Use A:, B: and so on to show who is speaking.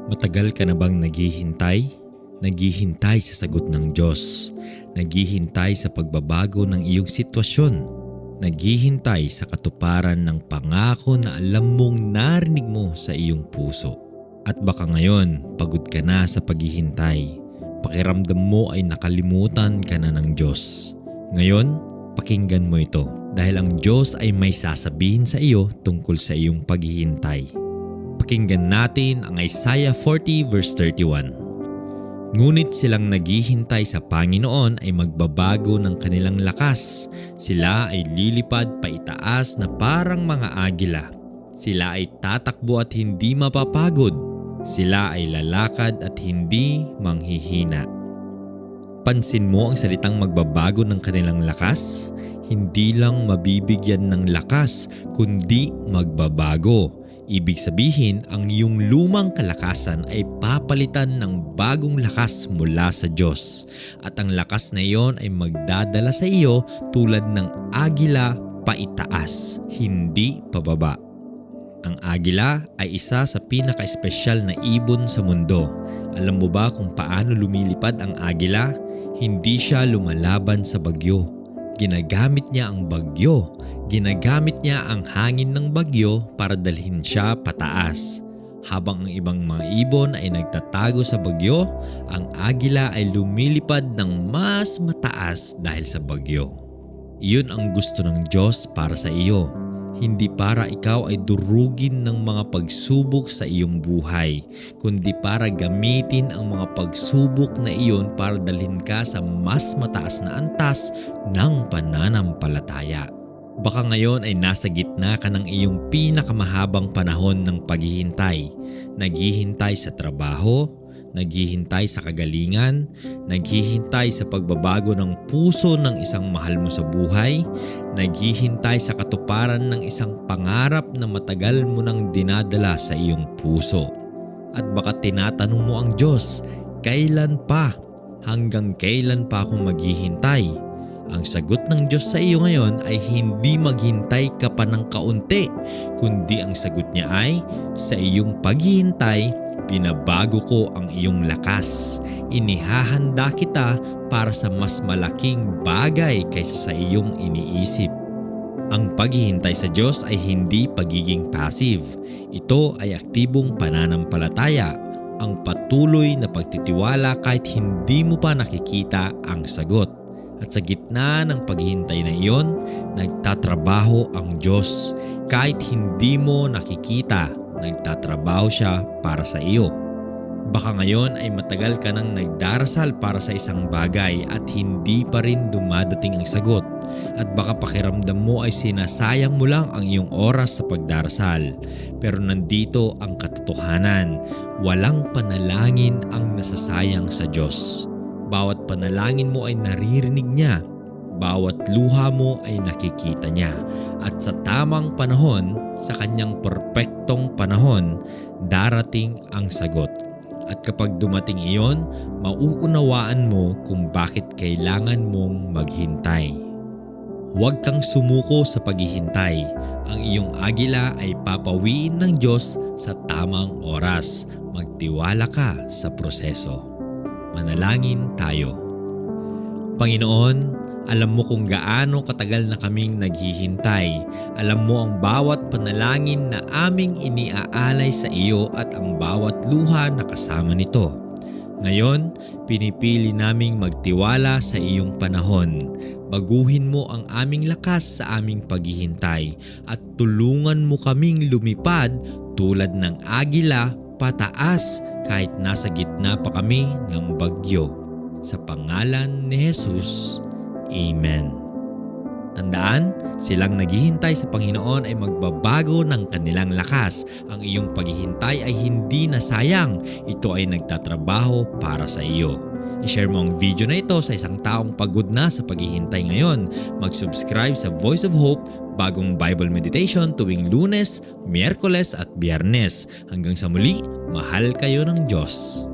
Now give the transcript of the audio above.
A: Matagal ka na bang naghihintay? Naghihintay sa sagot ng Diyos. Naghihintay sa pagbabago ng iyong sitwasyon. Naghihintay sa katuparan ng pangako na alam mong narinig mo sa iyong puso. At baka ngayon, pagod ka na sa paghihintay. Pakiramdam mo ay nakalimutan ka na ng Diyos. Ngayon, pakinggan mo ito dahil ang Diyos ay may sasabihin sa iyo tungkol sa iyong paghihintay. Pakinggan natin ang Isaiah 40 verse 31. Ngunit silang naghihintay sa Panginoon ay magbabago ng kanilang lakas. Sila ay lilipad paitaas na parang mga agila. Sila ay tatakbo at hindi mapapagod. Sila ay lalakad at hindi manghihina. Pansin mo ang salitang magbabago ng kanilang lakas? Hindi lang mabibigyan ng lakas, kundi magbabago. Ibig sabihin, ang iyong lumang kalakasan ay papalitan ng bagong lakas mula sa Diyos. At ang lakas na iyon ay magdadala sa iyo tulad ng agila paitaas, hindi pababa. Ang agila ay isa sa pinaka-espesyal na ibon sa mundo. Alam mo ba kung paano lumilipad ang agila? Hindi siya lumalaban sa bagyo. Ginagamit niya ang bagyo. Ginagamit niya ang hangin ng bagyo para dalhin siya pataas. Habang ang ibang mga ibon ay nagtatago sa bagyo, ang agila ay lumilipad ng mas mataas dahil sa bagyo. Iyon ang gusto ng Diyos para sa iyo. Hindi para ikaw ay durugin ng mga pagsubok sa iyong buhay, kundi para gamitin ang mga pagsubok na iyon para dalhin ka sa mas mataas na antas ng pananampalataya. Baka ngayon ay nasa gitna ka ng iyong pinakamahabang panahon ng paghihintay. Naghihintay sa trabaho, naghihintay sa kagalingan, naghihintay sa pagbabago ng puso ng isang mahal mo sa buhay, naghihintay sa katuparan ng isang pangarap na matagal mo nang dinadala sa iyong puso. At baka tinatanong mo ang Diyos, kailan pa? Hanggang kailan pa akong maghihintay? Ang sagot ng Diyos sa iyo ngayon ay hindi maghintay ka pa ng kaunti, kundi ang sagot niya ay, sa iyong paghihintay, pinabago ko ang iyong lakas. Inihahanda kita para sa mas malaking bagay kaysa sa iyong iniisip. Ang paghihintay sa Diyos ay hindi pagiging passive. Ito ay aktibong pananampalataya. Ang patuloy na pagtitiwala kahit hindi mo pa nakikita ang sagot. At sa gitna ng paghihintay na iyon, nagtatrabaho ang Diyos. Kahit hindi mo nakikita, nagtatrabaho siya para sa iyo. Baka ngayon ay matagal ka nang nagdarasal para sa isang bagay at hindi pa rin dumadating ang sagot. At baka pakiramdam mo ay sinasayang mo lang ang iyong oras sa pagdarasal. Pero nandito ang katotohanan, walang panalangin ang nasasayang sa Diyos. Bawat panalangin mo ay naririnig niya. Bawat luha mo ay nakikita niya. At sa tamang panahon, sa kanyang perpektong panahon, darating ang sagot. At kapag dumating iyon, mauunawaan mo kung bakit kailangan mong maghintay. Huwag kang sumuko sa paghihintay. Ang iyong agila ay papawiin ng Diyos sa tamang oras. Magtiwala ka sa proseso. Manalangin tayo. Panginoon, alam mo kung gaano katagal na kaming naghihintay. Alam mo ang bawat panalangin na aming iniaalay sa iyo at ang bawat luha na kasama nito. Ngayon, pinipili naming magtiwala sa iyong panahon. Baguhin mo ang aming lakas sa aming paghihintay at tulungan mo kaming lumipad tulad ng agila pataas kahit nasa gitna pa kami ng bagyo. Sa pangalan ni Jesus, Amen. Tandaan, silang naghihintay sa Panginoon ay magbabago ng kanilang lakas. Ang iyong paghihintay ay hindi nasayang. Ito ay nagtatrabaho para sa iyo. I-share mo ang video na ito sa isang taong pagod na sa paghihintay ngayon. Mag-subscribe sa Voice of Hope, bagong Bible Meditation tuwing Lunes, Miyerkules at Biyernes. Hanggang sa muli, mahal kayo ng Diyos.